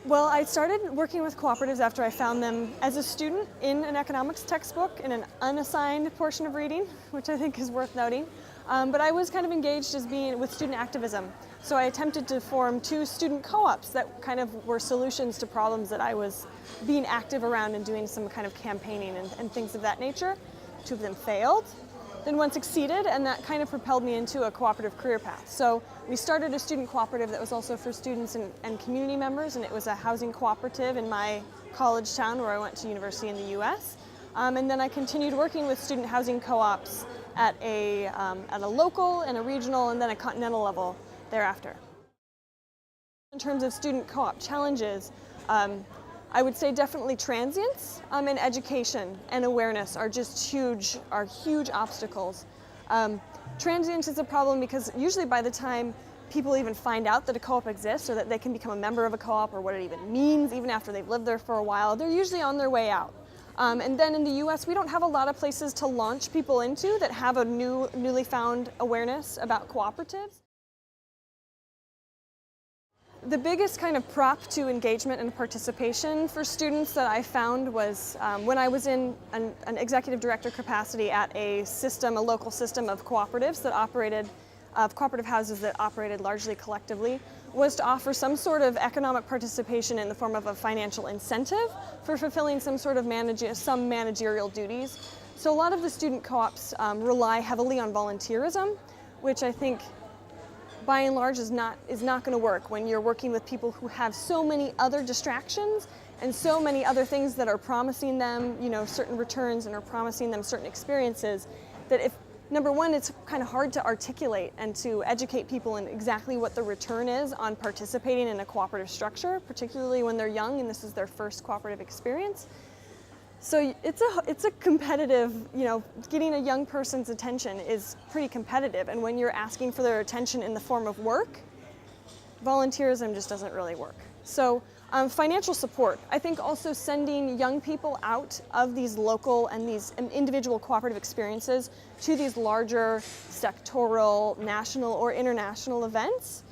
Well, I started working with cooperatives after I found them as a student in an economics textbook in an unassigned portion of reading, which I think is worth noting. But I was kind of engaged as being with student activism. So I attempted to form 2 student co-ops that kind of were solutions to problems that I was being active around and doing some kind of campaigning and things of that nature. 2 of them failed. Then one succeeded, and that kind of propelled me into a cooperative career path. So we started a student cooperative that was also for students and community members, and it was a housing cooperative in my college town where I went to university in the US. And then I continued working with student housing co-ops at a local and a regional and then a continental level thereafter. In terms of student co-op challenges, I would say definitely transience and education and awareness are just huge obstacles. Transience is a problem because usually by the time people even find out that a co-op exists or that they can become a member of a co-op or what it even means, even after they've lived there for a while, they're usually on their way out. And then in the US, we don't have a lot of places to launch people into that have a newly found awareness about cooperatives. The biggest kind of prop to engagement and participation for students that I found was when I was in an executive director capacity at a local system of cooperatives that operated, cooperative houses that operated largely collectively, was to offer some sort of economic participation in the form of a financial incentive for fulfilling some sort of managerial duties. So a lot of the student co-ops rely heavily on volunteerism, which I think by and large is not going to work when you're working with people who have so many other distractions and so many other things that are promising them, certain returns and are promising them certain experiences, that if, number one, it's kind of hard to articulate and to educate people in exactly what the return is on participating in a cooperative structure, particularly when they're young and this is their first cooperative experience. So it's a competitive, getting a young person's attention is pretty competitive, and when you're asking for their attention in the form of work, volunteerism just doesn't really work. So financial support. I think also sending young people out of these local and these individual cooperative experiences to these larger sectoral, national or international events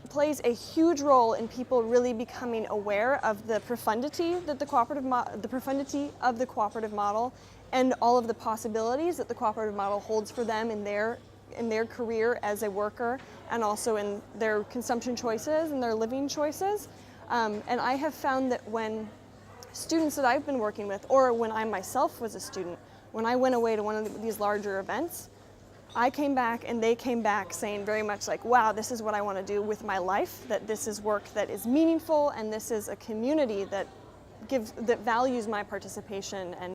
plays a huge role in people really becoming aware of the profundity that the profundity of the cooperative model and all of the possibilities that the cooperative model holds for them in their career as a worker and also in their consumption choices and their living choices. And I have found that when students that I've been working with, or when I myself was a student, when I went away to one of these larger events, I came back and they came back saying very much like, wow, this is what I want to do with my life, that this is work that is meaningful and this is a community that values my participation and